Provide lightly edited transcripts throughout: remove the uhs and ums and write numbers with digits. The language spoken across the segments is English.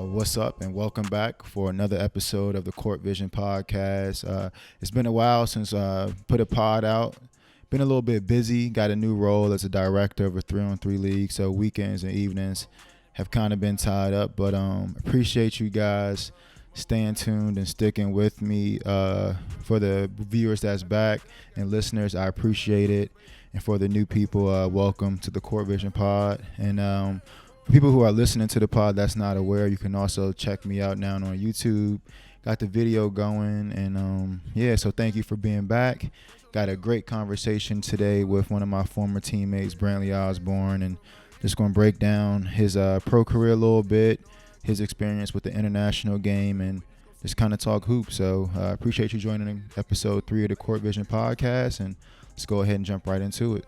What's up, and welcome back for another episode of the Court Vision podcast. It's been a while since I put a pod out. Been a little bit busy. Got a new role as a director of a 3-on-3 league, so weekends and evenings have kind of been tied up. But appreciate you guys staying tuned and sticking with me. For the viewers that's back and listeners, I appreciate it. And for the new people, welcome to the Court Vision pod. And for people who are listening to the pod that's not aware, you can also check me out now on YouTube. Got the video going, and so thank you for being back. Got a great conversation today with one of my former teammates, Brantley Osborne, and just going to break down his pro career a little bit, his experience with the international game, and just kind of talk hoops. So I appreciate you joining episode 3 of the Court Vision podcast, and let's go ahead and jump right into it.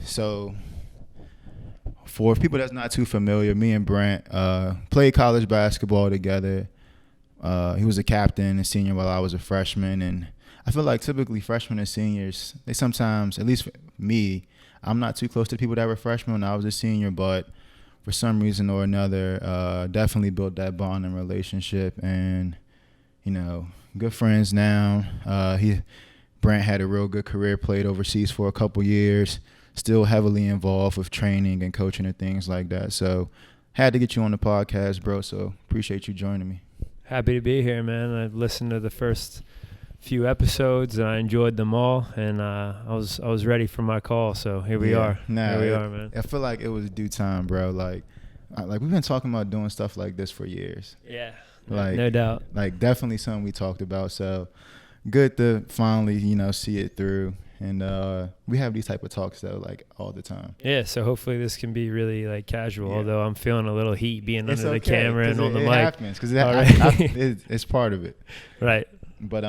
So, for people that's not too familiar, me and Brant played college basketball together. He was a captain and senior while I was a freshman, and I feel like typically freshmen and seniors, they sometimes, at least for me, I'm not too close to people that were freshmen when I was a senior, but for some reason or another, definitely built that bond and relationship, and, good friends now. Brant had a real good career, played overseas for a couple years, still heavily involved with training and coaching and things like that. So had to get you on the podcast, bro. So appreciate you joining me. Happy to be here, man. I've listened to the first few episodes and I enjoyed them all, and I was ready for my call. So here we are. Here we are, man. I feel like it was due time, bro. Like we've been talking about doing stuff like this for years. Yeah. Like no doubt. Like definitely something we talked about. So good to finally, see it through. And we have these type of talks though, like all the time. Yeah, so hopefully this can be really like casual. Yeah. Although I'm feeling a little heat being under the camera and on the mic. It happens because it's part of it. Right. But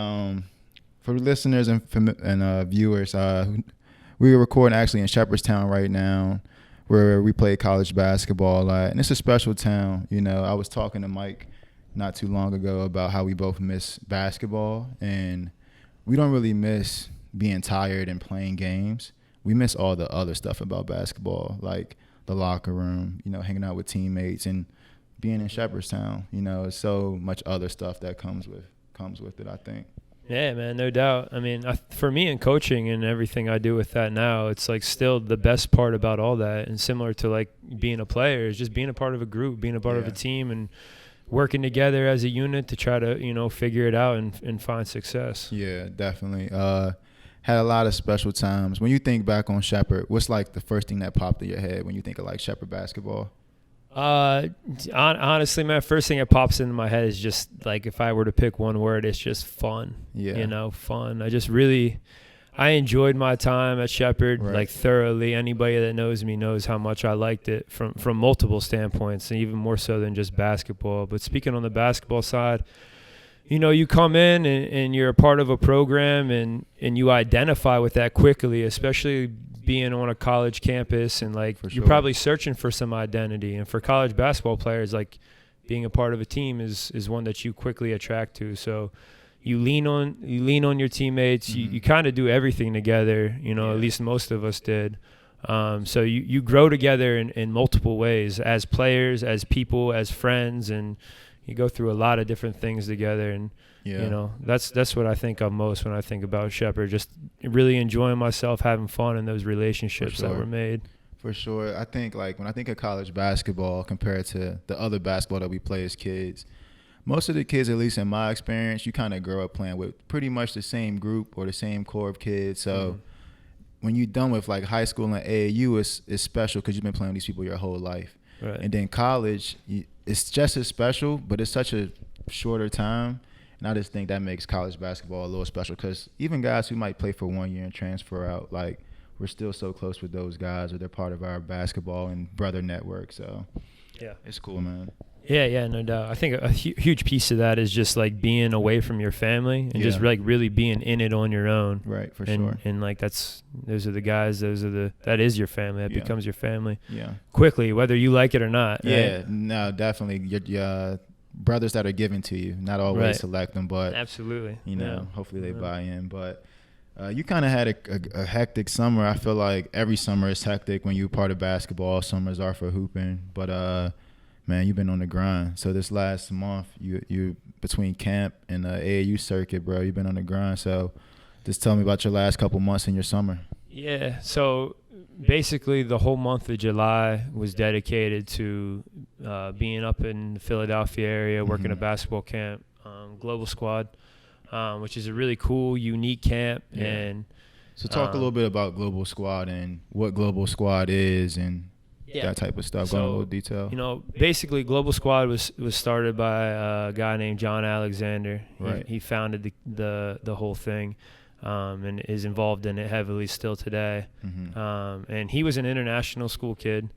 for listeners and viewers, we are recording actually in Shepherdstown right now, where we play college basketball, and it's a special town. I was talking to Mike not too long ago about how we both miss basketball, and we don't really miss being tired and playing games. We miss all the other stuff about basketball, like the locker room, hanging out with teammates and being in Shepherdstown. It's so much other stuff that comes with it, I think. Yeah, man, no doubt. I mean, for me in coaching and everything I do with that now, it's like still the best part about all that, and similar to like being a player, is just being a part of a group, being a part of a team, and working together as a unit to try to, figure it out and find success. Yeah, definitely. Had a lot of special times. When you think back on Shepherd, what's like the first thing that popped in your head when you think of like Shepherd basketball? Honestly, man, first thing that pops into my head is just like, if I were to pick one word, it's just fun. Yeah. Fun. I enjoyed my time at Shepherd, like thoroughly. Anybody that knows me knows how much I liked it from multiple standpoints, and even more so than just basketball. But speaking on the basketball side, you come in and you're a part of a program and you identify with that quickly, especially being on a college campus, and you're probably searching for some identity. And for college basketball players, like being a part of a team is one that you quickly attract to. So you lean on your teammates. Mm-hmm. You kind of do everything together, at least most of us did. So you grow together in multiple ways, as players, as people, as friends, and you go through a lot of different things together. And that's what I think of most when I think about Shepherd, just really enjoying myself, having fun in those relationships that were made. For sure. I think when I think of college basketball compared to the other basketball that we play as kids, most of the kids, at least in my experience, you kind of grow up playing with pretty much the same group or the same core of kids. So when you're done with like high school and AAU, it's special because you've been playing with these people your whole life. Right. And then college, it's just as special, but it's such a shorter time. And I just think that makes college basketball a little special, because even guys who might play for 1 year and transfer out, we're still so close with those guys, or they're part of our basketball and brother network. So yeah, it's cool, man. Yeah, no doubt. I think a huge piece of that is just like being away from your family and just like really being in it on your own. Right, for sure. And like those are the guys, that is your family. That becomes your family. Yeah. Quickly, whether you like it or not. Yeah, right? No, definitely. Your brothers that are given to you, not always select them, but absolutely. hopefully they buy in. But You kind of had a hectic summer. I feel like every summer is hectic when you're part of basketball. Summers are for hooping. But, man, you've been on the grind. So this last month, you between camp and the AAU circuit, bro, you've been on the grind. So just tell me about your last couple months in your summer. Yeah, so basically the whole month of July was dedicated to being up in the Philadelphia area, working a basketball camp, Global Squad, which is a really cool, unique camp. Yeah. And so talk a little bit about Global Squad and what Global Squad is and that type of stuff. Go into a little detail. You know, basically Global Squad was started by a guy named John Alexander. Right. He founded the whole thing. And is involved in it heavily still today. And he was an international school kid.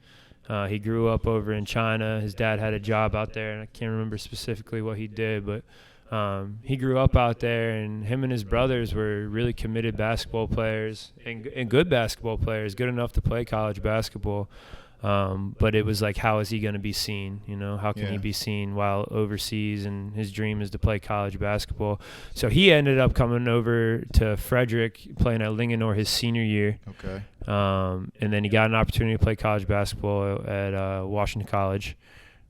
He grew up over in China. His dad had a job out there, and I can't remember specifically what he did, but he grew up out there, and him and his brothers were really committed basketball players and good basketball players, good enough to play college basketball. But it was like, how is he going to be seen? You know, how can he be seen while overseas? And his dream is to play college basketball. So he ended up coming over to Frederick, playing at Linganore his senior year. Okay. And then he got an opportunity to play college basketball at Washington College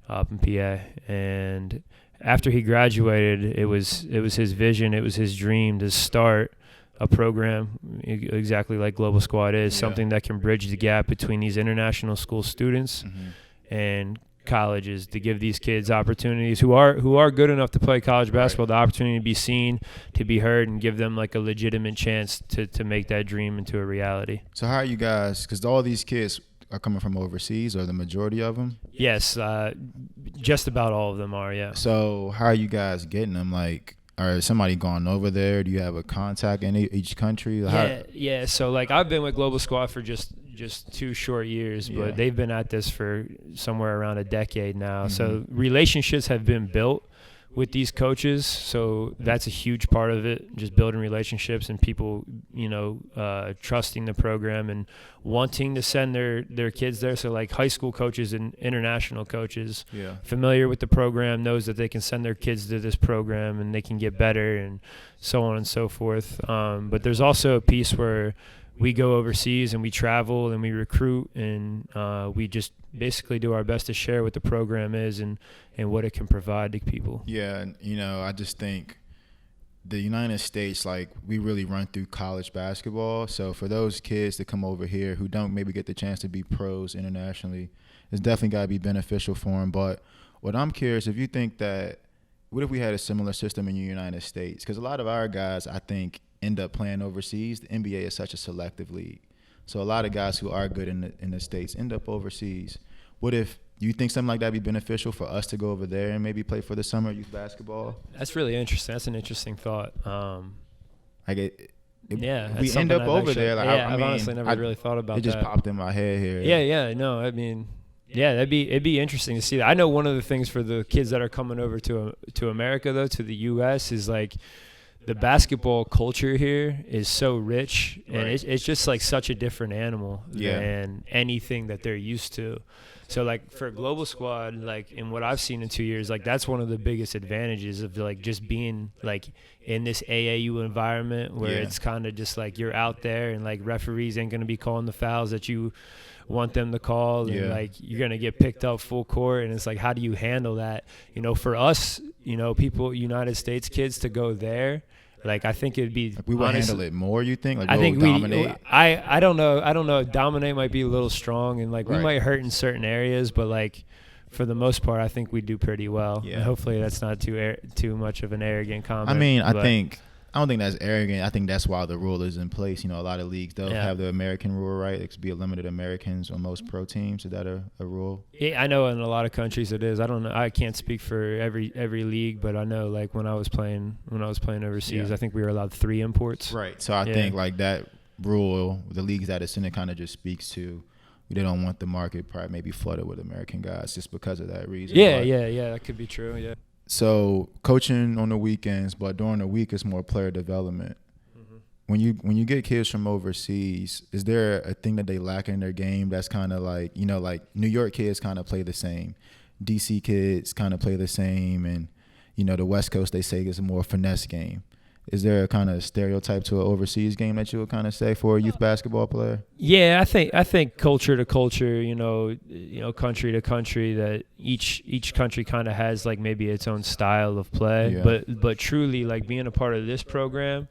up in PA. And after he graduated, it was his vision, it was his dream to start a program exactly like Global Squad is, something that can bridge the gap between these international school students and colleges, to give these kids opportunities who are good enough to play college basketball, the opportunity to be seen, to be heard, and give them like a legitimate chance to make that dream into a reality. So how are you guys, because all these kids are coming from overseas, or the majority of them? Yes, just about all of them are, yeah. So how are you guys getting them? Like, or is somebody gone over there? Do you have a contact in each country? Yeah. So like, I've been with Global Squad for just 2 short years, but they've been at this for somewhere around a decade now. So relationships have been built with these coaches. So that's a huge part of it, just building relationships and people, trusting the program and wanting to send their kids there. So like high school coaches and international coaches, familiar with the program, knows that they can send their kids to this program and they can get better and so on and so forth. But there's also a piece where we go overseas and we travel and we recruit and we just basically do our best to share what the program is and what it can provide to people. Yeah, and I just think the United States, like, we really run through college basketball. So for those kids to come over here who don't maybe get the chance to be pros internationally, it's definitely got to be beneficial for them. But what I'm curious, if you think that, what if we had a similar system in the United States? Because a lot of our guys, I think, end up playing overseas. The NBA is such a selective league. So a lot of guys who are good in the States end up overseas. What if you think something like that would be beneficial for us to go over there and maybe play for the summer youth basketball? That's really interesting. That's an interesting thought. We end up over there. Like, I've honestly never really thought about that. It just popped in my head here. No, I mean, it'd be interesting to see that. I know one of the things for the kids that are coming over to America, though, to the U.S., is like, the basketball culture here is so rich, and it's just like such a different animal than anything that they're used to. So like for Global Squad, like in what I've seen in 2 years, like that's one of the biggest advantages of like just being like in this AAU environment where it's kind of just like you're out there and like referees ain't going to be calling the fouls that you want them to call, and like you're going to get picked up full court, and it's like, how do you handle that? For us, people, United States kids, to go there, like, I think it'd be, like, we would handle it more, you think? Like, I think dominate? I don't know. Dominate might be a little strong, and like we might hurt in certain areas, but like for the most part, I think we do pretty well. Yeah. And hopefully that's not too much of an arrogant comment. I mean, I don't think that's arrogant. I think that's why the rule is in place. A lot of leagues don't have the American rule, right? It could be a limited Americans on most pro teams. Is that a rule? Yeah, I know in a lot of countries it is. I don't know. I can't speak for every league, but I know like when I was playing overseas, I think we were allowed 3 imports. Right. So I think like that rule, the leagues that it's in, it kind of just speaks to, they don't want the market probably maybe flooded with American guys just because of that reason. Yeah, that could be true. Yeah. So coaching on the weekends, but during the week it's more player development. When you get kids from overseas, is there a thing that they lack in their game that's kind of like, like New York kids kind of play the same, DC kids kind of play the same, and the West Coast, they say, is a more finesse game. Is there a kind of stereotype to an overseas game that you would kind of say for a youth basketball player? Yeah, I think culture to culture, country to country, that each country kind of has like maybe its own style of play. Yeah. But truly, like being a part of this program,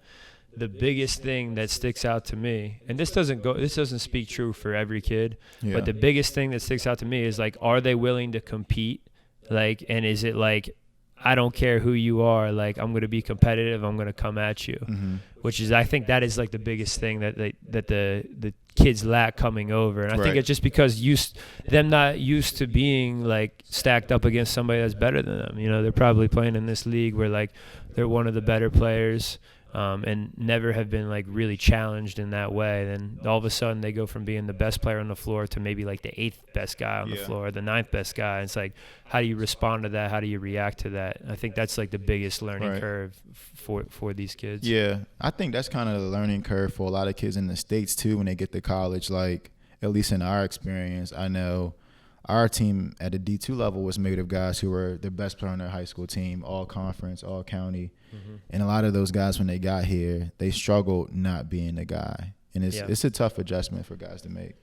the biggest thing that sticks out to me, and this doesn't speak true for every kid, but the biggest thing that sticks out to me is like, are they willing to compete? Like, and is it like, I don't care who you are, like I'm going to be competitive, I'm going to come at you, which is, I think that is like the biggest thing that the kids lack coming over. And I think it's just because them not used to being like stacked up against somebody that's better than them. They're probably playing in this league where like they're one of the better players. And never have been like really challenged in that way. Then all of a sudden they go from being the best player on the floor to maybe like the 8th best guy on the floor, the 9th best guy. And it's like, how do you respond to that? How do you react to that? I think that's like the biggest learning curve for these kids. Yeah, I think that's kind of the learning curve for a lot of kids in the States too when they get to college. Like, at least in our experience, I know our team at the D2 level was made of guys who were the best player on their high school team, all conference, all county. And a lot of those guys, when they got here, they struggled not being the guy. And it's a tough adjustment for guys to make.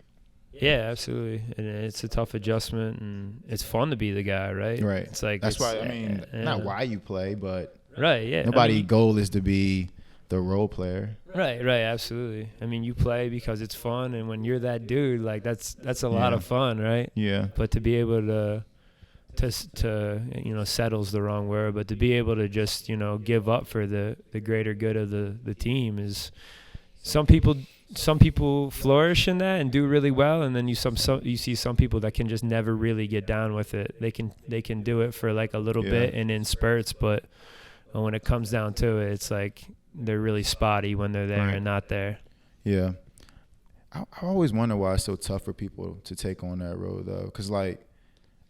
Yeah, absolutely. And it's a tough adjustment, and it's fun to be the guy, right? Right. It's like, that's why, not why you play, but nobody's goal is to be the role player. Right, absolutely. I mean, you play because it's fun, and when you're that dude, like that's a lot of fun, right? Yeah. But to be able to settle's the wrong word, but to be able to just give up for the greater good of the team is, some people flourish in that and do really well, and then you see some people that can just never really get down with it. They can do it for like a little bit and in spurts, but when it comes down to it, it's like they're really spotty when they're there and not there. Yeah. I always wonder why it's so tough for people to take on that road, though, because like,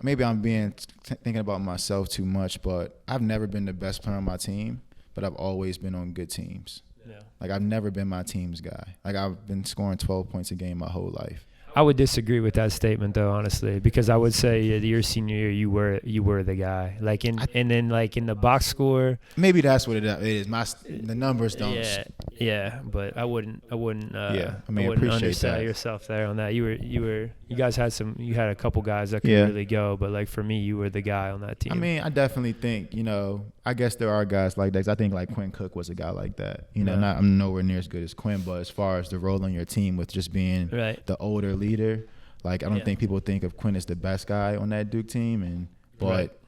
maybe I'm thinking about myself too much, but I've never been the best player on my team, but I've always been on good teams. Yeah. Like, I've never been my team's guy. Like, I've been scoring 12 points a game my whole life. I would disagree with that statement, though, honestly, because I would say your senior year you were the guy. Like in the box score. Maybe that's what it is. The numbers don't. Yeah, but I wouldn't. I wouldn't undersell that. yourself there on that. You guys had a couple guys that could really go, but like for me, you were the guy on that team. I mean, I definitely think I guess there are guys like that. I think like Quinn Cook was a guy like that. I'm nowhere near as good as Quinn, but as far as the role on your team with just being the older leader, like I don't think people think of Quinn as the best guy on that Duke team, but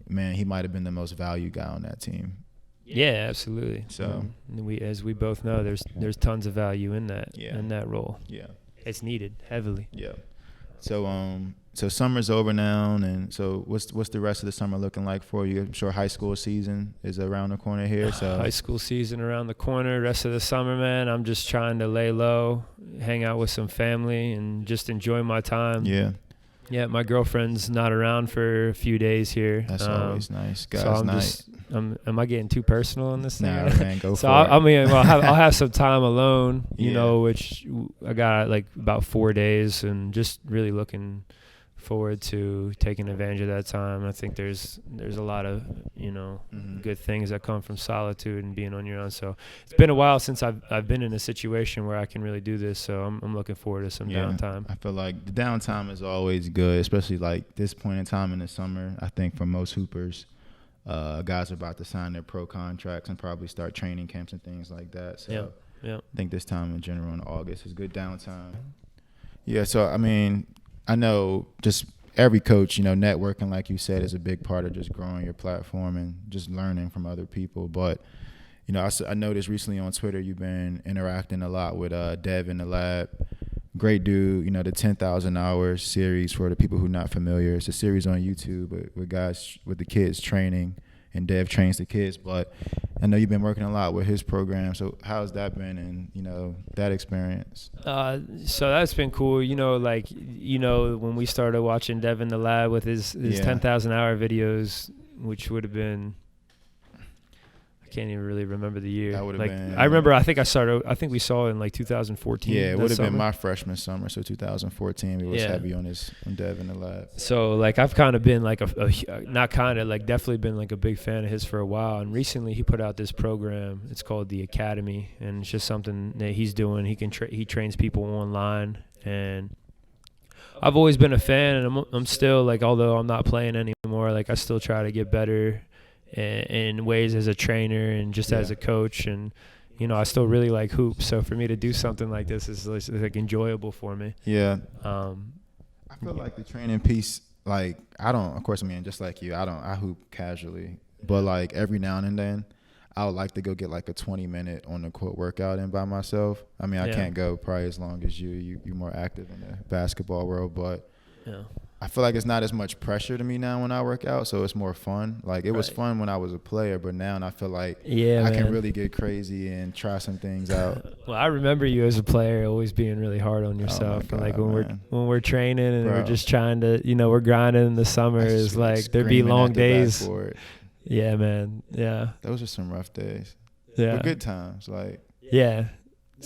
man, he might have been the most valued guy on that team. Yeah, absolutely. So as we both know, there's tons of value in that in that role. Yeah, it's needed heavily. Yeah. So summer's over now, and so what's the rest of the summer looking like for you? I'm sure high school season is around the corner here. So high school season around the corner. Rest of the summer, man, I'm just trying to lay low, hang out with some family, and just enjoy my time. Yeah, my girlfriend's not around for a few days here. That's always nice. Guys' so night. Am I getting too personal on this thing? Nah, man, go for it. I mean, I'll have some time alone, which I got like about 4 days, and just really looking forward to taking advantage of that time. I think there's a lot of good things that come from solitude and being on your own. So it's been a while since I've been in a situation where I can really do this. So I'm looking forward to some downtime. I feel like the downtime is always good, especially like this point in time in the summer. I think for most hoopers, guys are about to sign their pro contracts and probably start training camps and things like that. So I think this time in general in August is good downtime. Yeah. So I mean, I know just every coach, networking, like you said, is a big part of just growing your platform and just learning from other people. But, I noticed recently on Twitter you've been interacting a lot with Dev in the Lab. Great dude, the 10,000 Hours series for the people who are not familiar. It's a series on YouTube with guys, with the kids training, and Dev trains the kids. But I know you've been working a lot with his program. So how's that been, and that experience? So that's been cool. When we started watching Dev in the Lab with his 10,000 hour videos, which would have been, I can't even really remember the year. That would have like, been. I remember. I think we saw it in like 2014. Yeah, it would have been summer. my freshman summer, so 2014. We was heavy on Dev in the lab. So like I've kind of been like not kind of like definitely been like a big fan of his for a while. And recently he put out this program. It's called the Academy, and it's just something that he's doing. He trains people online, and I've always been a fan, and I'm still like, although I'm not playing anymore, like I still try to get better in ways as a trainer and just as a coach, and I still really like hoops. So for me to do something like this is like enjoyable for me. Yeah. I feel like the training piece, like just like you, I hoop casually, but like every now and then I would like to go get like a 20-minute on the court workout in by myself. I mean, I can't go probably as long as you're more active in the basketball world, but I feel like it's not as much pressure to me now when I work out, so it's more fun. Like it was fun when I was a player, but now I feel like I can really get crazy and try some things out. Well, I remember you as a player always being really hard on yourself. God, like when we're training and we're just trying to, we're grinding in the summer. Is like there'd be long days. Yeah, man. Yeah. Those are some rough days. Yeah. But good times. Like. Yeah.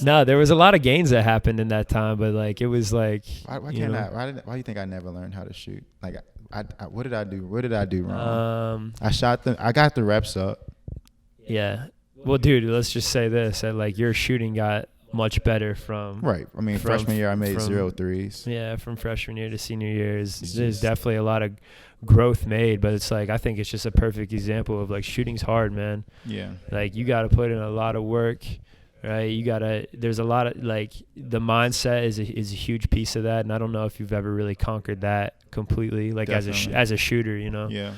No, there was a lot of gains that happened in that time, but like it was like. Why do you think I never learned how to shoot? Like, what did I do? What did I do wrong? I got the reps up. Yeah. Well, dude, let's just say this: that like your shooting got much better from. Right. I mean, freshman year I made 0 threes. Yeah, from freshman year to senior year there's definitely a lot of growth made, but it's like I think it's just a perfect example of like shooting's hard, man. Yeah. Like you got to put in a lot of work, right? There's a lot of like the mindset is a huge piece of that, and I don't know if you've ever really conquered that completely, like as a shooter, Yeah.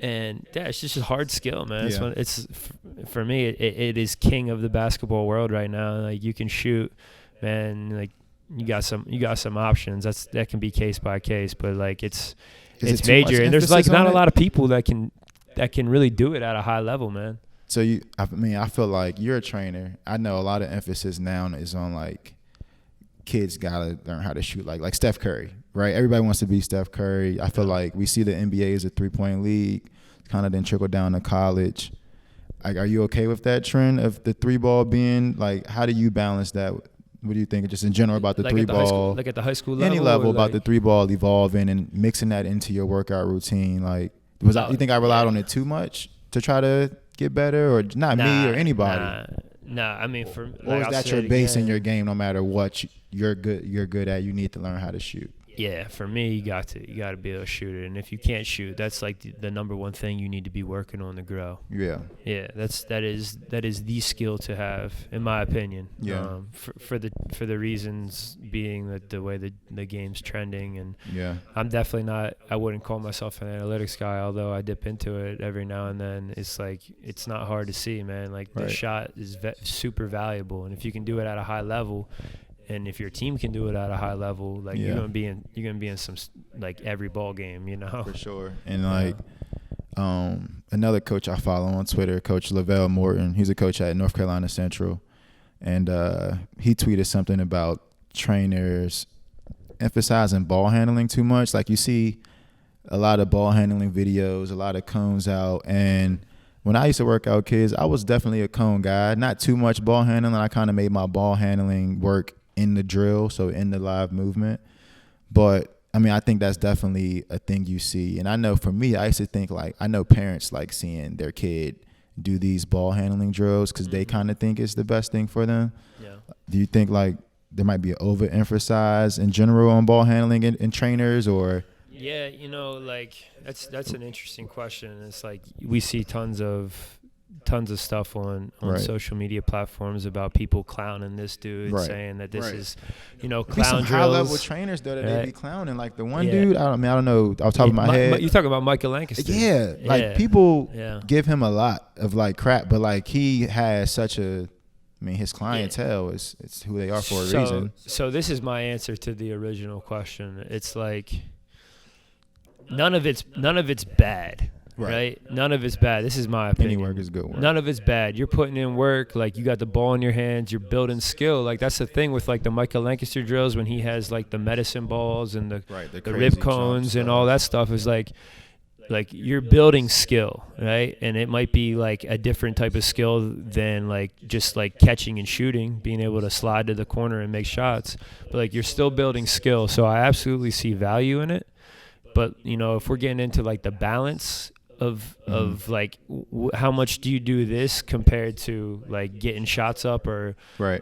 And it's just a hard skill, man. Yeah. It's for me, it is king of the basketball world right now. Like you can shoot, man. Like you got some options. That can be case by case, but like it's major, and there's like not a lot of people that can really do it at a high level, man. So I feel like you're a trainer. I know a lot of emphasis now is on like kids gotta learn how to shoot like Steph Curry, right? Everybody wants to be Steph Curry. I feel like we see the NBA as a 3-point league, kind of then trickle down to college. Like, are you okay with that trend of the 3-ball being like? How do you balance that? What do you think, just in general, about the 3-ball? Like at the high school level? Any level about the 3-ball evolving and mixing that into your workout routine. Like, you think I relied on it too much to try to get better, or not me or anybody? Nah, I mean, or is that your base in your game? No matter what you're good at, you need to learn how to shoot. Yeah, for me, you got to be able to shoot it, and if you can't shoot, that's like the number one thing you need to be working on to grow. Yeah. Yeah, that is the skill to have, in my opinion. Yeah. For the reasons being that the way the game's trending, and I'm definitely not. I wouldn't call myself an analytics guy, although I dip into it every now and then. It's like it's not hard to see, man. Like the shot is super valuable, and if you can do it at a high level. And if your team can do it at a high level, like you're gonna be in some like every ball game, For sure. And like another coach I follow on Twitter, Coach Lavelle Morton. He's a coach at North Carolina Central, and he tweeted something about trainers emphasizing ball handling too much. Like you see a lot of ball handling videos, a lot of cones out, and when I used to work out kids, I was definitely a cone guy. Not too much ball handling. I kind of made my ball handling work in the drill, so in the live movement. But I mean, I think that's definitely a thing you see. And I know for me, I used to think like, I know parents like seeing their kid do these ball handling drills because they kind of think it's the best thing for them. Yeah. Do you think like there might be an overemphasize in general on ball handling in trainers, or? Yeah, like that's an interesting question. It's like we see tons of stuff on social media platforms about people clowning this dude, saying that this is, clown drills. High level trainers though that they be clowning. Like the one dude, I don't know off the top of my head. You talking about Michael Lancaster? Yeah, like people give him a lot of like crap, but like he has such a. I mean, his clientele is it's who they are for a reason. So this is my answer to the original question. It's like none of it's bad. Right. None of it's bad. This is my opinion. Any work is good work. None of it's bad. You're putting in work. Like you got the ball in your hands. You're building skill. Like that's the thing with like the Michael Lancaster drills when he has like the medicine balls and the rib cones and all that stuff is like like you're building skill, right? And it might be like a different type of skill than like just like catching and shooting, being able to slide to the corner and make shots. But like you're still building skill. So I absolutely see value in it. But, you know, if we're getting into like the balance of like how much do you do this compared to like getting shots up or,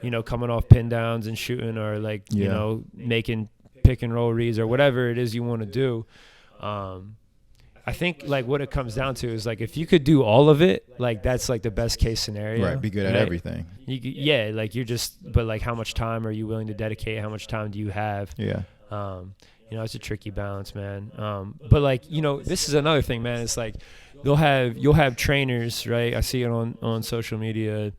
you know, coming off pin downs and shooting or like, you know, making pick and roll reads or whatever it is you want to do. I think like what it comes down to is like if you could do all of it, like that's like the best case scenario. Right, be good at everything. Yeah, like you're just, but like how much time are you willing to dedicate? How much time do you have? Yeah. You know, it's a tricky balance, man. But like, you know, this is another thing, man. It's like you'll have trainers, right? I see it on social media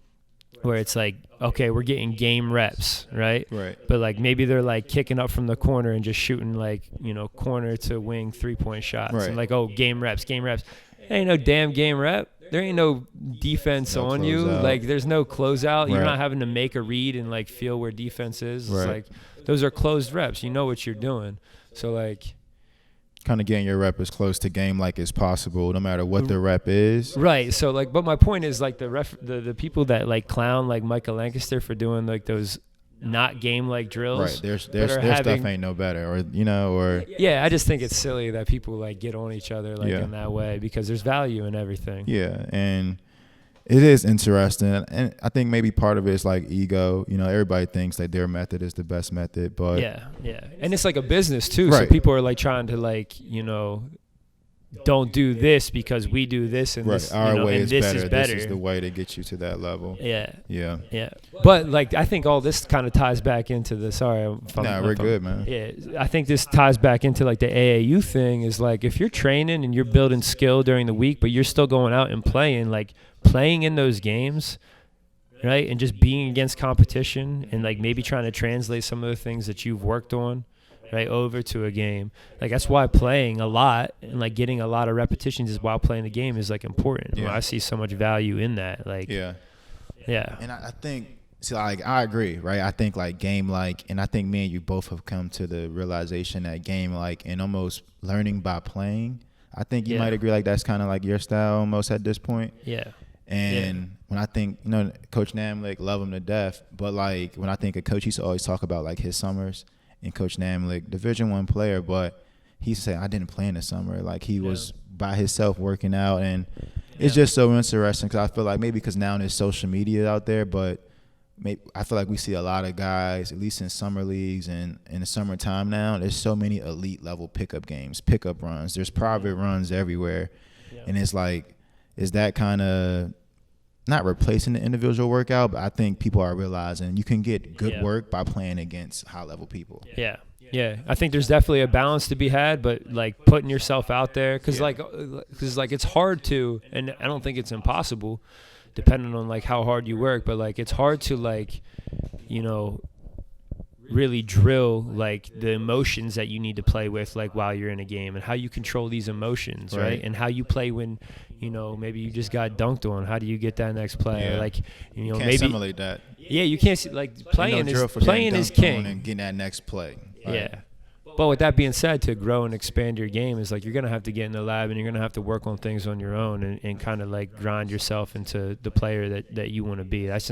where it's like, okay, we're getting game reps, right? Right. But like maybe they're like kicking up from the corner and just shooting like, you know, corner to wing 3-point shots. Right. And like, oh, game reps. Ain't no damn game rep. There ain't no defense on you. Like there's no closeout. Right. You're not having to make a read and like feel where defense is. It's like those are closed reps. You know what you're doing. So like kind of getting your rep as close to game like as possible, no matter what the rep is. Right. So like, but my point is like the people that like clown like Michael Lancaster for doing like those not game like drills. Right. Their stuff ain't no better, or you know, or yeah. I just think it's silly that people like get on each other like in that way because there's value in everything. Yeah, and it is interesting, and I think maybe part of it is like ego. You know, everybody thinks that their method is the best method, but yeah, and it's like a business too. So people are like trying to like, you know, don't do this because we do this and this. Our way is this better. Is better. This is the way to get you to that level. Yeah. But like, I think all this kind of ties back into the. We're good, man. Yeah, I think this ties back into like the AAU thing. Is like if you're training and you're building skill during the week, but you're still going out and playing in those games, right? And just being against competition and like maybe trying to translate some of the things that you've worked on, right, over to a game. Like that's why playing a lot and like getting a lot of repetitions is while playing the game is like important. Yeah. I see so much value in that. Like yeah. And I think like I agree, right? I think like game like, and I think me and you both have come to the realization that game like and almost learning by playing. I think you might agree like that's kind of like your style almost at this point. Yeah. And when I think, you know, Coach Namlick, love him to death, but like when I think of Coach, he used to always talk about like his summers, and Coach Namlick, Division I player, but he said I didn't play in the summer. Like he was by himself working out, and it's just so interesting because I feel like maybe because now there's social media out there, but maybe I feel like we see a lot of guys, at least in summer leagues and in the summertime now, there's so many elite level pickup games, pickup runs. There's private runs everywhere, and it's like, is that kind of not replacing the individual workout, but I think people are realizing you can get good work by playing against high-level people. Yeah. I think there's definitely a balance to be had, but like putting yourself out there, because it's hard to, and I don't think it's impossible, depending on like how hard you work, but like it's hard to like, you know, really drill like the emotions that you need to play with like while you're in a game and how you control these emotions, right? And how you play when, you know, maybe you just got dunked on. How do you get that next play? Or like, you know, can't maybe simulate that. Yeah, you can't see like playing is king. And getting that next play. Right? Yeah. But with that being said, to grow and expand your game is like you're gonna have to get in the lab and you're gonna have to work on things on your own and kind of like grind yourself into the player that you want to be. That's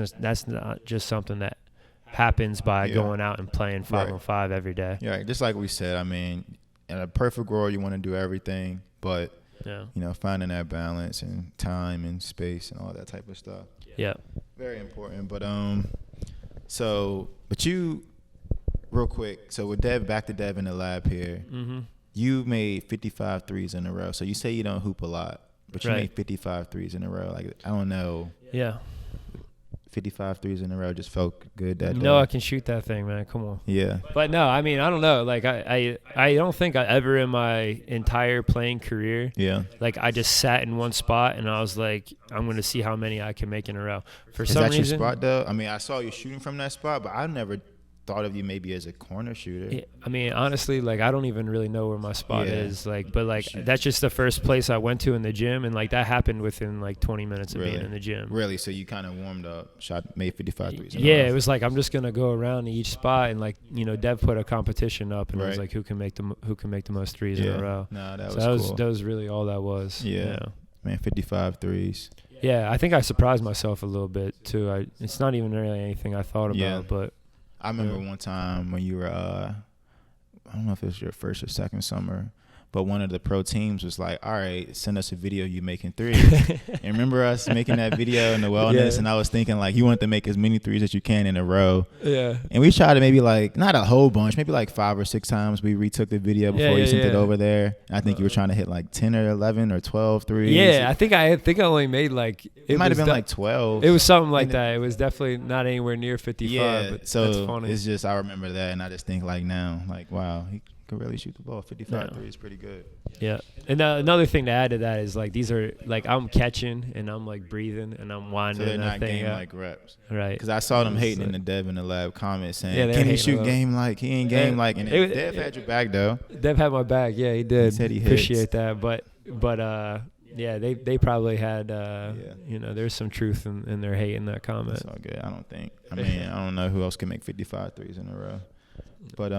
not just something that happens by going out and playing 5-on-5 every day. Yeah, just like we said. I mean, in a perfect world, you want to do everything, but you know, finding that balance and time and space and all that type of stuff. Yeah, very important. But but you, real quick. So with back to Dev in the lab here. Mm-hmm. You made 55 threes in a row. So you say you don't hoop a lot, but you made 55 threes in a row. Like I don't know. Yeah. 55 threes in a row just felt good that day. No, I can shoot that thing, man. Come on. Yeah. But no, I mean, I don't know. Like I don't think I ever in my entire playing career, like I just sat in one spot and I was like, I'm going to see how many I can make in a row. For some reason. Is that your spot though? I mean, I saw you shooting from that spot, but I never thought of you maybe as a corner shooter. Yeah, I mean, honestly, like I don't even really know where my spot is. Like, but like that's just the first place I went to in the gym, and like that happened within like 20 minutes of being in the gym. Really? So you kind of warmed up, made 55 threes. Yeah, it was like I'm just gonna go around to each spot, and like Dev put a competition up, and it was like who can make the most threes in a row. No, that was cool. That was really all that was. Yeah. Man, 55 threes. Yeah, I think I surprised myself a little bit too. It's not even really anything I thought about, but I remember one time when you were, I don't know if it was your first or second summer, but one of the pro teams was like, all right, send us a video you making threes. And remember us making that video in the wellness? And I was thinking, like, you want to make as many threes as you can in a row. Yeah. And we tried to maybe, like, not a whole bunch, maybe like 5 or 6 times we retook the video before you sent it over there. And I think you were trying to hit like 10 or 11 or 12 threes. Yeah, I think I only made like it might have been like 12. It was something like that. It was definitely not anywhere near 55. Yeah, but so that's funny. it's just I remember that, and I just think like now, like wow, he could really shoot the ball. 55 3 is pretty good. Yeah, and another thing to add to that is like these are like I'm catching and I'm like breathing and I'm winding. So they're not game like reps, right? Because I saw them hating in the Dev in the lab comments saying, "Can he shoot game like? He ain't game like." And Dev had your back though. Dev had my back. Yeah, he did. He said he appreciate that, but yeah, they probably had there's some truth in their hate in that comment. It's all good. I don't think. I mean, I don't know who else can make 55 threes in a row, but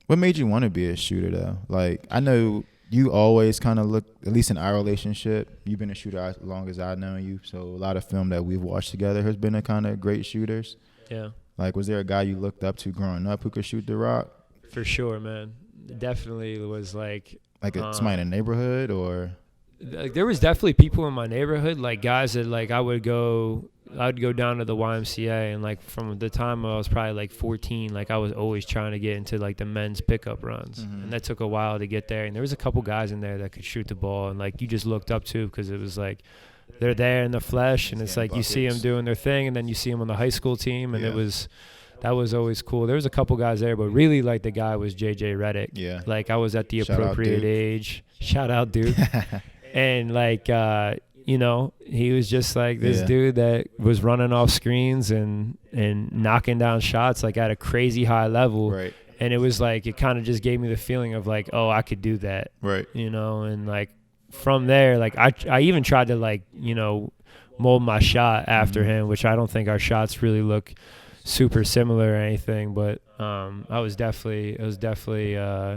what made you want to be a shooter though? Like I know you always kind of look, at least in our relationship, you've been a shooter as long as I've known you. So a lot of film that we've watched together has been a kind of great shooters. Yeah. Like, was there a guy you looked up to growing up who could shoot the rock? For sure, man. Definitely was like somebody in the neighborhood or? Like there was definitely people in my neighborhood, like guys that like I would go down to the YMCA, and like from the time I was probably like 14, like I was always trying to get into like the men's pickup runs, and that took a while to get there. And there was a couple guys in there that could shoot the ball, and like you just looked up to because it was like they're there in the flesh, and it's like buckets. You see them doing their thing, and then you see them on the high school team, and that was always cool. There was a couple guys there, but really like the guy was JJ Redick. Yeah, like I was at the appropriate age. Shout out, Duke. And like he was just like this dude that was running off screens and knocking down shots like at a crazy high level. Right. And it was like it kind of just gave me the feeling of like, oh, I could do that. Right. And like from there, like I even tried to like, mold my shot after him, which I don't think our shots really look super similar or anything, but I was definitely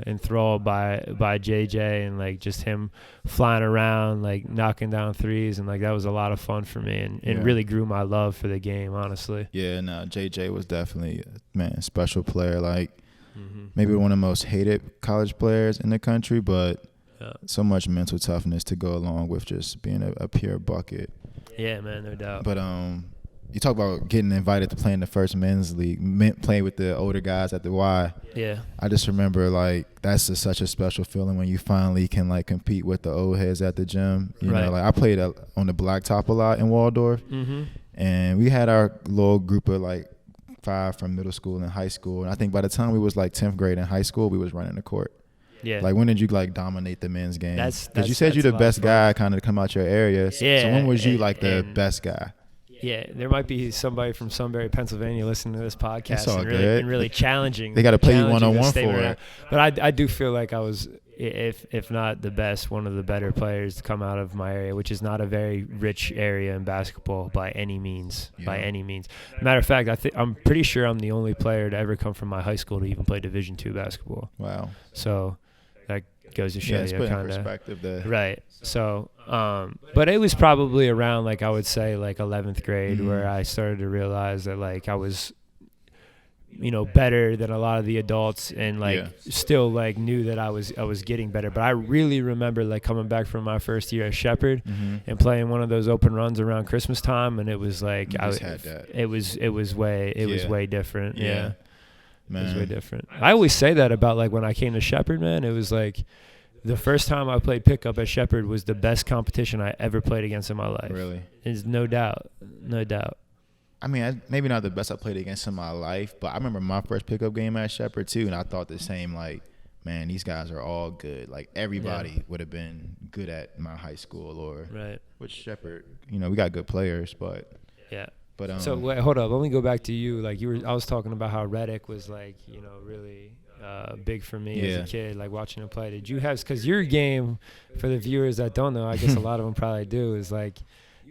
enthralled by JJ and like just him flying around like knocking down threes, and like that was a lot of fun for me and really grew my love for the game, honestly. Yeah, no, JJ was definitely a special player, like maybe one of the most hated college players in the country, but so much mental toughness to go along with just being a pure bucket. Yeah, man, no doubt. But you talk about getting invited to play in the first men's league, playing with the older guys at the Y. Yeah. I just remember, like, that's such a special feeling when you finally can, like, compete with the old heads at the gym. You know, like, I played on the blacktop a lot in Waldorf. And we had our little group of, like, 5 from middle school and high school. And I think by the time we was, like, 10th grade in high school, we was running the court. Yeah. Like, when did you, like, dominate the men's game? Because you said you're the best guy kind of to come out your area. Yeah. So when was you, like, the best guy? Yeah, there might be somebody from Sunbury, Pennsylvania listening to this podcast and really challenging. They got to play you one-on-one for it. But I do feel like I was, if not the best, one of the better players to come out of my area, which is not a very rich area in basketball by any means. Yeah. By any means. Matter of fact, I'm pretty sure I'm the only player to ever come from my high school to even play Division II basketball. Wow. So that goes to show you kind of perspective there. Right. So, but it was probably around like I would say like 11th grade where I started to realize that like I was, better than a lot of the adults and like still like knew that I was getting better. But I really remember like coming back from my first year at Shepherd and playing one of those open runs around Christmas time, and it was like it was way different. Yeah. Man. It was way different. I always say that about like when I came to Shepherd, man. It was like the first time I played pickup at Shepherd was the best competition I ever played against in my life. Really? There's no doubt. I mean, maybe not the best I played against in my life, but I remember my first pickup game at Shepherd too, and I thought the same, like, man, these guys are all good. Like, everybody would have been good at my high school or which Shepherd, we got good players, but But so wait, hold up. Let me go back to you. Like I was talking about how Redick was like, really big for me as a kid, like watching him play. Did you have? Because your game, for the viewers that don't know, I guess a lot of them probably do, is like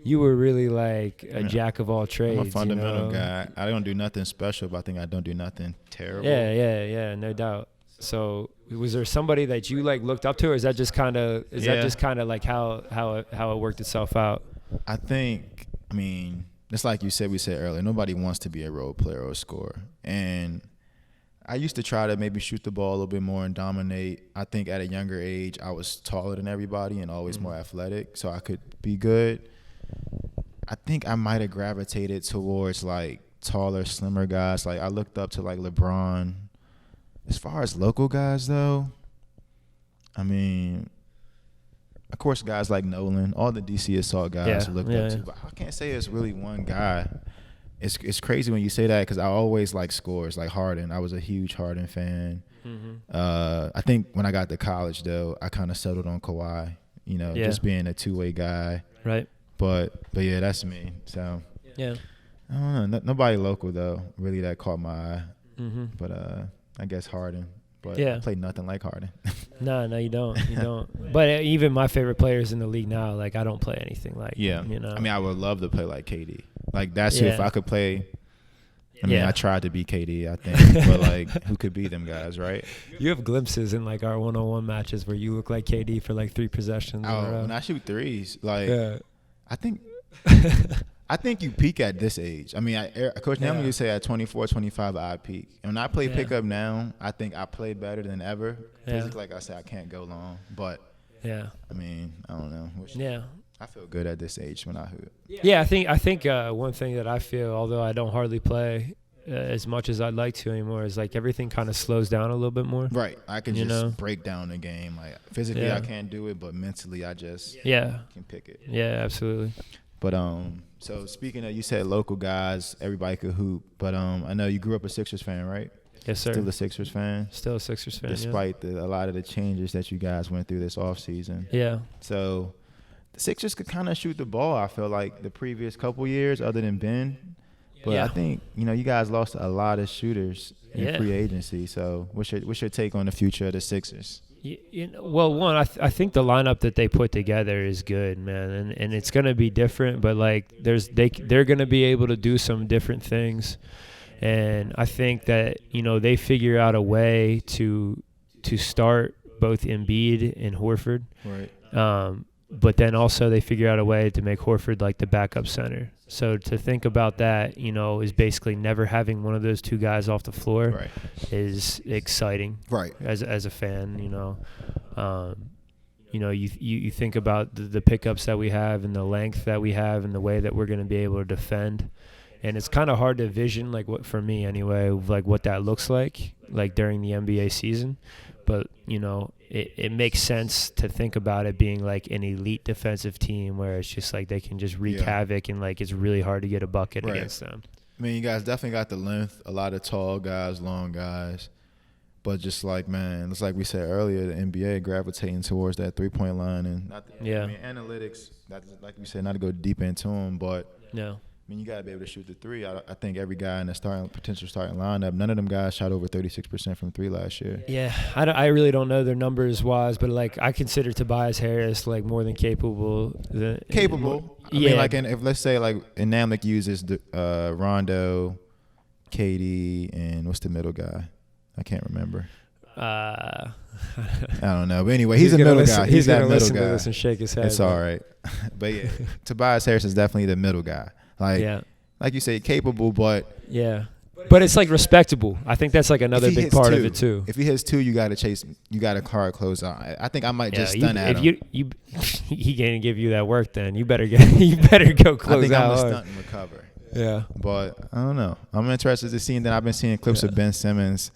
you were really like a jack of all trades. I'm a fundamental guy. I don't do nothing special, but I think I don't do nothing terrible. Yeah, no doubt. So was there somebody that you like looked up to, or is that just kind of like how it worked itself out? I mean, it's like we said earlier, nobody wants to be a role player or a scorer. And I used to try to maybe shoot the ball a little bit more and dominate. I think at a younger age, I was taller than everybody and always more athletic, so I could be good. I think I might have gravitated towards like taller, slimmer guys. Like I looked up to like LeBron. As far as local guys, though, I mean, of course, guys like Nolan, all the DC Assault guys looked up to. But I can't say it's really one guy. It's crazy when you say that because I always like scores, like Harden. I was a huge Harden fan. I think when I got to college, though, I kind of settled on Kawhi, just being a two-way guy. Right. But yeah, that's me. So, yeah. I don't know. Nobody local, though, really that caught my eye. But I guess Harden, but I played nothing like Harden. No, you don't. You don't. But even my favorite players in the league now, like I don't play anything like. Yeah. I mean, I would love to play like KD. Like that's who, if I could play. I mean, I tried to be KD, I think, but like, who could be them guys, right? You have glimpses in like our one-on-one matches where you look like KD for like 3 possessions. Oh, when I shoot threes, like I think you peak at this age. I mean, Coach Naomi used to say at 24, 25, I peak. And when I play pickup now, I think I play better than ever. Physically, like I said, I can't go long. But, I mean, I don't know. I feel good at this age when I hoop. Yeah, I think one thing that I feel, although I don't hardly play as much as I'd like to anymore, is like everything kind of slows down a little bit more. Right. I can just break down the game. Like physically, I can't do it, but mentally, I just can pick it. Yeah, absolutely. But so speaking of, you said local guys, everybody could hoop. But I know you grew up a Sixers fan, right? Yes, sir. Still a Sixers fan? Still a Sixers fan, despite a lot of the changes that you guys went through this offseason. Yeah. So the Sixers could kind of shoot the ball, I feel like, the previous couple years other than Ben. But I think, you guys lost a lot of shooters in free agency. So what's your take on the future of the Sixers? Well, one, I think the lineup that they put together is good, man, and it's gonna be different. But like, they're gonna be able to do some different things, and I think that they figure out a way to start both Embiid and Horford, right? But then also they figure out a way to make Horford like the backup center. So to think about that, is basically never having one of those two guys off the floor is exciting. Right. As a fan, you think about the pickups that we have and the length that we have and the way that we're going to be able to defend. And it's kind of hard to vision, like what for me anyway, like what that looks like during the NBA season. But, it makes sense to think about it being like an elite defensive team where it's just like they can just wreak havoc and like it's really hard to get a bucket against them. I mean, you guys definitely got the length, a lot of tall guys, long guys. But just like, man, it's like we said earlier, the NBA gravitating towards that three-point line. And I mean, analytics, like we said, not to go deep into them, but I mean, you got to be able to shoot the three. I think every guy in the potential starting lineup, none of them guys shot over 36% from three last year. Yeah, I really don't know their numbers wise, but like I consider Tobias Harris like more than capable. Capable. I mean, like if let's say like in Namlik uses Rondo, KD, and what's the middle guy? I can't remember. I don't know, but anyway, he's a middle guy. He's that middle guy. To this and shake his head. It's all right, but yeah, Tobias Harris is definitely the middle guy. Like you say, capable, but but it's like respectable. I think that's like another big part of it too. If he hits two, you got to chase. You got to hard close out. I think I might just stun at him. He can't give you that work, then you better go close out. I think I'm hard. gonna stunt and recover. Yeah, but I don't know. I'm interested to see that. I've been seeing clips of Ben Simmons.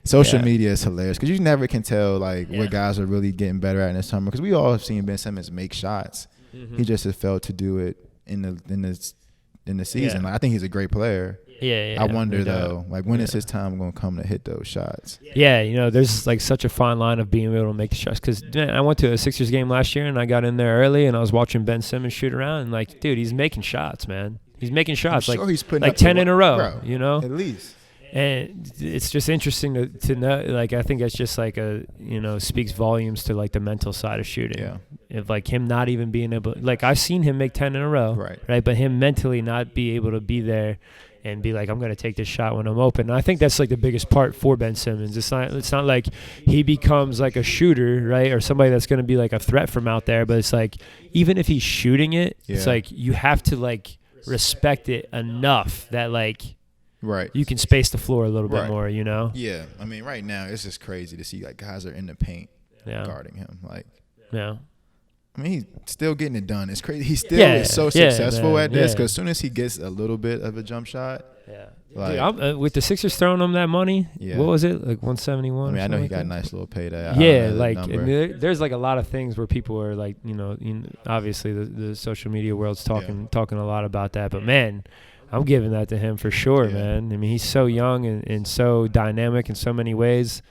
Social media is hilarious because you never can tell like what guys are really getting better at in the summer. Because we all have seen Ben Simmons make shots. He just has failed to do it in the season. Like, I think he's a great player. I wonder though, like when is his time going to come to hit those shots? Yeah, there's like such a fine line of being able to make the shots. Because I went to a Sixers game last year and I got in there early and I was watching Ben Simmons shoot around and like, dude, he's making shots, man. He's making shots. I'm sure he's putting like up 10 in a row, bro, you know? At least. And it's just interesting to know. Like, I think that's just like speaks volumes to like the mental side of shooting. Yeah. If like him not even being able, like I've seen him make 10 in a row, right? But him mentally not be able to be there and be like, I'm going to take this shot when I'm open. And I think that's like the biggest part for Ben Simmons. It's not like he becomes like a shooter, right? Or somebody that's going to be like a threat from out there. But it's like, even if he's shooting it, it's like you have to like respect it enough that like, you can space the floor a little bit more, you know? Yeah. I mean, right now it's just crazy to see like guys are in the paint guarding him. Like, I mean, he's still getting it done. It's crazy. He still is so successful at this because as soon as he gets a little bit of a jump shot, like, dude, with the Sixers throwing him that money, what was it, like 171? I mean, I know he got a nice little payday. And there's like a lot of things where people are like, obviously the social media world's talking a lot about that, but man, I'm giving that to him for sure, man. I mean, he's so young and so dynamic in so many ways.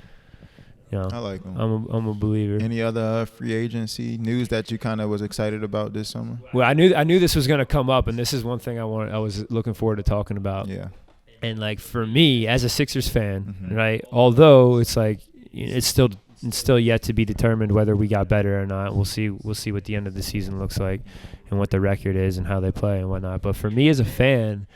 I like him. I'm a believer. Any other free agency news that you kind of was excited about this summer? Well, I knew this was going to come up, and this is one thing I was looking forward to talking about. Yeah. And like for me as a Sixers fan, right? Although it's like it's still yet to be determined whether we got better or not. We'll see what the end of the season looks like and what the record is and how they play and whatnot. But for me as a fan,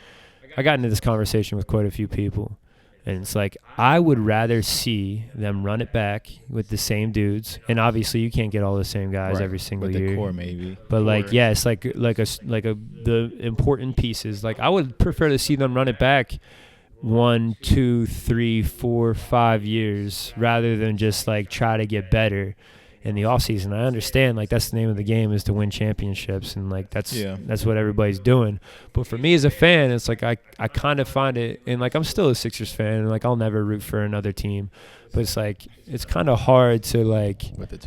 I got into this conversation with quite a few people. And it's like I would rather see them run it back with the same dudes, and obviously you can't get all the same guys every single year. The core maybe, but it's like the important pieces. Like I would prefer to see them run it back 1, 2, 3, 4, 5 years rather than just like try to get better in the offseason. I understand like that's the name of the game is to win championships, and like that's what everybody's doing. But for me as a fan, it's like I kind of find it, and like I'm still a Sixers fan, and like I'll never root for another team. But it's like it's kind of hard to like with the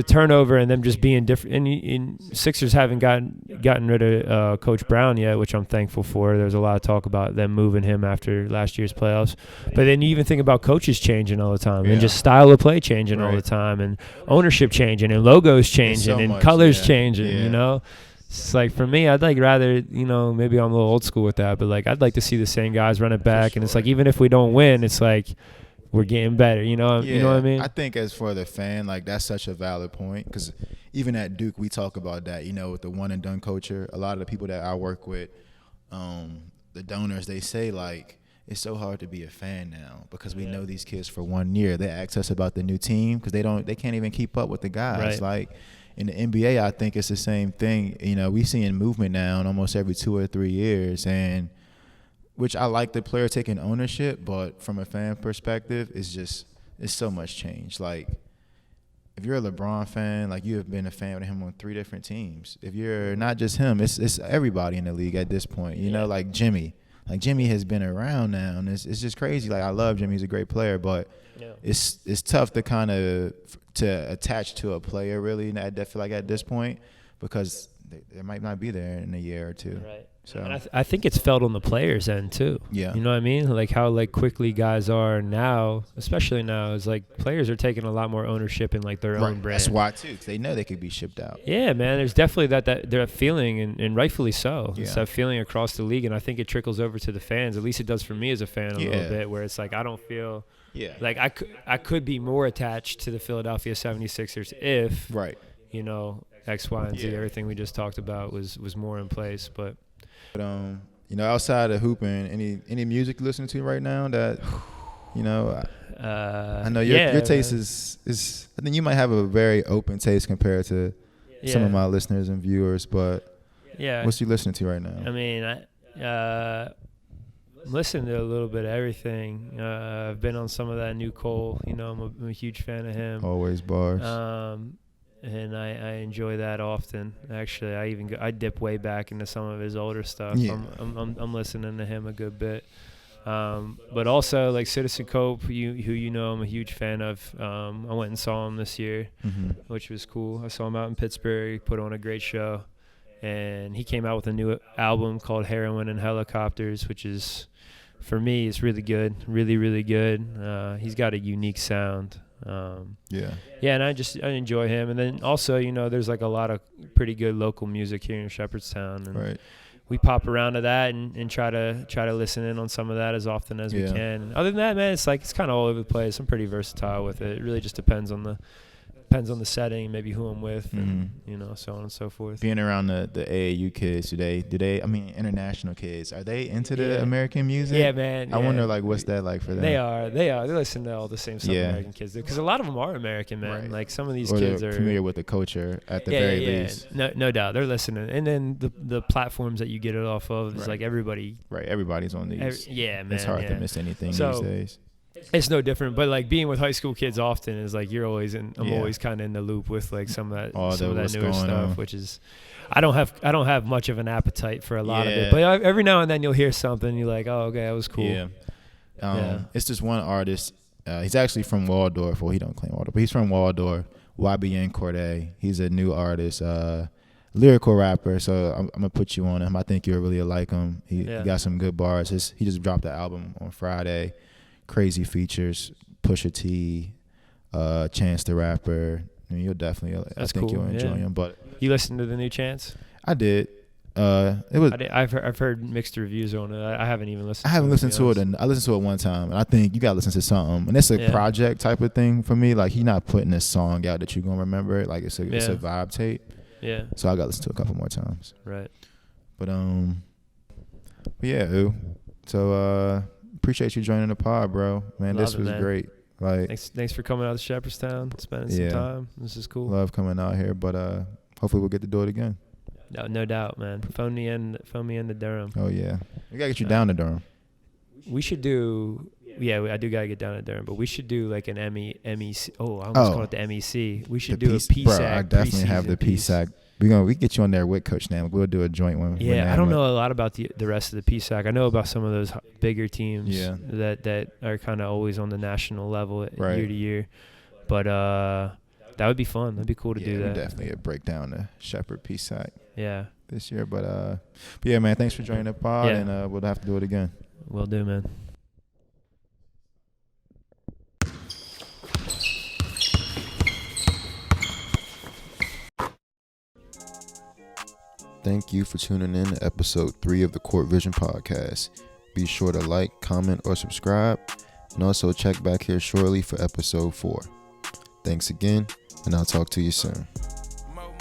turnover and them just being different. And Sixers haven't gotten rid of Coach Brown yet, which I'm thankful for. There's a lot of talk about them moving him after last year's playoffs. But then you even think about coaches changing all the time and just style of play changing all the time and ownership changing and logos changing and colors changing. You know. It's like for me, I'd like rather, maybe I'm a little old school with that, but like I'd like to see the same guys run it back. And it's like even if we don't win, it's like we're getting better, you know what I mean? I think as for the fan, like that's such a valid point because even at Duke, we talk about that, with the one and done culture. A lot of the people that I work with, the donors, they say like it's so hard to be a fan now because we know these kids for 1 year. They ask us about the new team because they can't even keep up with the guys. Like in the NBA, I think it's the same thing. We seeing movement now in almost every 2 or 3 years, and which I like the player taking ownership, but from a fan perspective, it's so much change. Like, if you're a LeBron fan, like you have been a fan with him on 3 different teams. If you're not just him, it's everybody in the league at this point. Like Jimmy. Like Jimmy has been around now, and it's just crazy. Like I love Jimmy; he's a great player, but it's tough to kind of to attach to a player really. I feel like at this point because they might not be there in a year or two. Right. So and I think it's felt on the players' end too. Yeah. You know what I mean? Like how like quickly guys are now, especially now, is like players are taking a lot more ownership in like their own brand. That's why too, because they know they could be shipped out. Yeah, man. There's definitely that feeling, and rightfully so. Yeah. It's that feeling across the league, and I think it trickles over to the fans. At least it does for me as a fan a little bit, where it's like I don't feel like I could be more attached to the Philadelphia 76ers if X, Y, and Z, everything we just talked about was more in place, but. Outside of hooping, any music you listen to right now that, I know your taste is. I think you might have a very open taste compared to some of my listeners and viewers. But what's you listening to right now? I mean, I'm listening to a little bit of everything. I've been on some of that new Cole. I'm a huge fan of him. Always bars. And I enjoy that often. Actually, I dip way back into some of his older stuff. Yeah. I'm listening to him a good bit. But also like Citizen Cope, who I'm a huge fan of. I went and saw him this year, which was cool. I saw him out in Pittsburgh. He put on a great show, and he came out with a new album called Heroin and Helicopters, which is, for me, it's really good, really really good. He's got a unique sound. And I enjoy him. And then also, there's like a lot of pretty good local music here in Shepherdstown. And we pop around to that and try to listen in on some of that as often as we can. And other than that, man, it's kind of all over the place. I'm pretty versatile with it. It really just depends on the setting, maybe who I'm with, and so on and so forth. Being around the AAU kids today, international kids, are they into the American music? Yeah, man. I wonder, like, what's that like for them? They are. They listen to all the same stuff American kids do, because a lot of them are American, man. Right. Like some of these or kids are familiar with the culture at the very least. No doubt, they're listening. And then the platforms that you get it off of is like everybody. Right, everybody's on these. Man. It's hard to miss anything these days. It's no different, but like being with high school kids often is like you're always I'm always kind of in the loop with like some of that newer stuff, which is I don't have much of an appetite for a lot of it, but every now and then you'll hear something you're like, oh, okay, that was cool. It's just one artist. He's actually from Waldorf. Well, he don't claim Waldorf, but he's from Waldorf. YBN Corday. He's a new artist, lyrical rapper. So I'm gonna put you on him. I think you'll really like him. He got some good bars. He just dropped the album on Friday. Crazy features, Pusha T, Chance the Rapper. I mean, you'll definitely. I think you'll enjoy him. But you listened to the new Chance? I did. It was. I've heard mixed reviews on it. I haven't even listened. I haven't listened to it, and I listened to it one time, and I think you gotta listen to something. And it's a project type of thing for me. Like, he not putting a song out that you're gonna remember. Like, it's a vibe tape. Yeah. So I gotta listen to it a couple more times. Right. But yeah. So appreciate you joining the pod, bro. Man, this was great. Like, thanks for coming out to Shepherdstown, spending some time. This is cool. Love coming out here, but hopefully we'll get to do it again. No doubt, man. Phone me in to Durham. Oh yeah, we gotta get you down to Durham. We should do. Yeah, I do gotta get down to Durham, but we should do like an MEC. Oh, I almost call it the MEC. We should do a PSAC. Bro, I definitely have the PSAC. We get you on there with Coach Nam. We'll do a joint one. Yeah, I don't know a lot about the rest of the PSAC. I know about some of those bigger teams that are kind of always on the national level year to year. But that would be fun. That'd be cool to do that. Definitely a breakdown to Shepherd PSAC. Yeah. This year, but yeah, man. Thanks for joining the pod, and we'll have to do it again. Will do, man. Thank you for tuning in to episode 3 of the Court Vision podcast. Be sure to like, comment, or subscribe, and also check back here shortly for episode 4. Thanks again, and I'll talk to you soon.